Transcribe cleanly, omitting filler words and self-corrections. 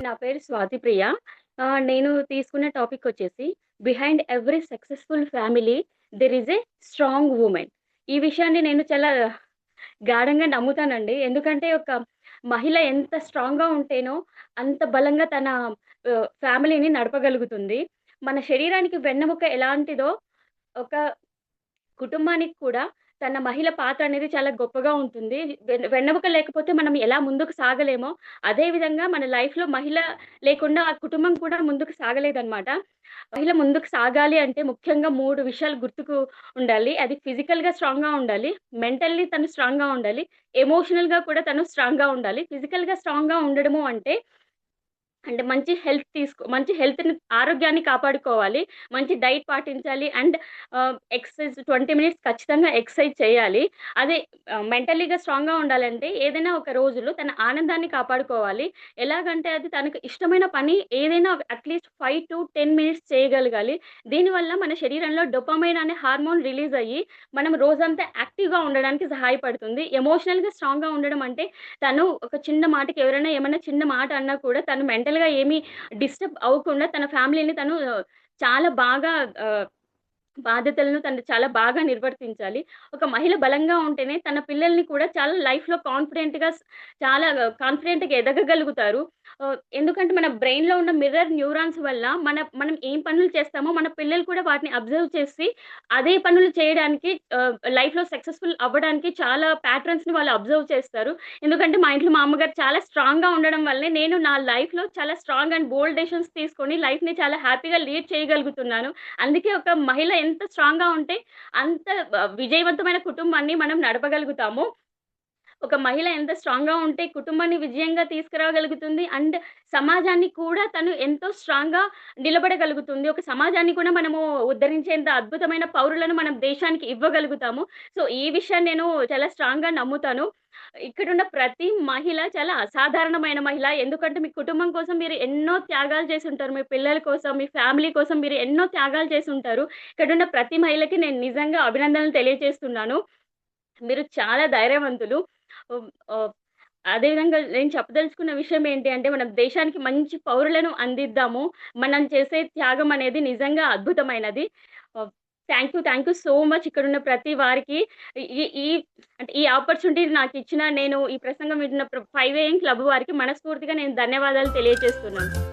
నా పేరు స్వాతి ప్రియ. నేను తీసుకున్న టాపిక్ వచ్చేసి behind every successful family there is a strong woman. ఈ విషయాన్ని నేను చాలా గాఢంగా నమ్ముతానండి. ఎందుకంటే ఒక మహిళ ఎంత స్ట్రాంగ్‌గా ఉంటేనో అంత బలంగా తన ఫ్యామిలీని నడపగలుగుతుంది. మన శరీరానికి వెన్నెముక ఎలాంటిదో ఒక కుటుంబానికి కూడా తన మహిళ పాత్ర అనేది చాలా గొప్పగా ఉంటుంది. వెన్నెముక లేకపోతే మనం ఎలా ముందుకు సాగలేమో, అదే విధంగా మన లైఫ్‌లో మహిళ లేకుండా ఆ కుటుంబం కూడా ముందుకు సాగలేదనమాట. మహిళ ముందుకు సాగాలి అంటే ముఖ్యంగా 3 విషయాలు గుర్తుకు ఉండాలి. అది ఫిజికల్‌గా స్ట్రాంగ్‌గా ఉండాలి. మెంటల్లీ తను స్ట్రాంగ్‌గా ఉండాలి. ఎమోషనల్‌గా కూడా తను స్ట్రాంగ్‌గా ఉండాలి. ఫిజికల్‌గా స్ట్రాంగ్‌గా ఉండడము అంటే మంచి హెల్త్‌ని ఆరోగ్యాన్ని కాపాడుకోవాలి. మంచి డైట్ పాటించాలి. అండ్ ఎక్సర్‌సైజ్ 20 మినిట్స్ ఖచ్చితంగా ఎక్సర్‌సైజ్ చేయాలి. అదే మెంటల్లీగా స్ట్రాంగ్‌గా ఉండాలంటే ఏదైనా ఒక రోజులో తన ఆనందాన్ని కాపాడుకోవాలి. ఎలాగంటే అది తనకు ఇష్టమైన పని ఏదైనా అట్‌లీస్ట్ 5-10 మినిట్స్ చేయగలగాలి. దీనివల్ల మన శరీరంలో డోపామైన్ అనే హార్మోన్ రిలీజ్ అయ్యి మనం రోజంతా యాక్టివ్‌గా ఉండడానికి సహాయపడుతుంది. ఎమోషనల్‌గా స్ట్రాంగ్‌గా ఉండడం అంటే తను ఒక చిన్న మాటకి ఎవరైనా ఏమన్నా చిన్న మాట అన్నా కూడా తను మెంటల్‌గా ఏమి డిస్టర్బ్ అవ్వకుండా తన ఫ్యామిలీని తను చాలా బాగా ఆహ్, బాధ్యతలను తను చాలా బాగా నిర్వర్తించాలి. ఒక మహిళ బలంగా ఉంటేనే తన పిల్లల్ని కూడా చాలా లైఫ్‌లో చాలా కాన్ఫిడెంట్‌గా ఎదగగలుగుతారు. ఎందుకంటే మన బ్రెయిన్‌లో ఉన్న మిర్రర్ న్యూరాన్స్ వల్ల మనం ఏం పనులు చేస్తామో మన పిల్లలు కూడా వాటిని అబ్జర్వ్ చేసి అదే పనులు చేయడానికి లైఫ్‌లో సక్సెస్‌ఫుల్ అవ్వడానికి చాలా ప్యాటర్న్స్‌ని వాళ్ళు అబ్జర్వ్ చేస్తారు. ఎందుకంటే మా ఇంట్లో మా అమ్మగారు చాలా స్ట్రాంగ్‌గా ఉండడం వల్లే నేను నా లైఫ్‌లో చాలా స్ట్రాంగ్ అండ్ బోల్డ్ డెసిషన్స్ తీసుకొని లైఫ్‌ని చాలా హ్యాపీగా లీడ్ చేయగలుగుతున్నాను. అందుకే ఒక మహిళ ఎంత స్ట్రాంగ్‌గా ఉంటే అంత విజయవంతమైన కుటుంబాన్ని మనం నడపగలుగుతాము. ఒక మహిళ ఎంత స్ట్రాంగ్‌గా ఉంటే కుటుంబాన్ని విజయంగా తీసుకురాగలుగుతుంది. అండ్ సమాజాన్ని కూడా తను ఎంతో స్ట్రాంగ్‌గా నిలబడగలుగుతుంది. ఒక సమాజాన్ని కూడా మనము ఉద్ధరించేంత అద్భుతమైన పౌరులను మనం దేశానికి ఇవ్వగలుగుతాము. సో, ఈ విషయాన్ని నేను చాలా స్ట్రాంగ్‌గా నమ్ముతాను. ఇక్కడున్న ప్రతి మహిళ చాలా అసాధారణమైన మహిళ. ఎందుకంటే మీ కుటుంబం కోసం మీరు ఎన్నో త్యాగాలు చేసుంటారు. మీ పిల్లల కోసం, మీ ఫ్యామిలీ కోసం మీరు ఎన్నో త్యాగాలు చేసుంటారు. ఇక్కడున్న ప్రతి మహిళకి నేను నిజంగా అభినందనలు తెలియజేస్తున్నాను. మీరు చాలా ధైర్యవంతులు. హ్మ్. అదే విధంగా నేను చెప్పదలుచుకున్న విషయం ఏంటి అంటే, మనం దేశానికి మంచి పౌరులను అందిద్దాము. మనం చేసే త్యాగం అనేది నిజంగా అద్భుతమైనది. ఆహ్, థాంక్ యూ సో మచ్ ఇక్కడున్న ప్రతి వారికి. ఈ ఈ అంటే ఈ ఆపర్చునిటీ నాకిచ్చిన నేను ఈ ప్రసంగం వింటున్న 5 AM క్లబ్ వారికి మనస్ఫూర్తిగా నేను ధన్యవాదాలు తెలియజేస్తున్నాను.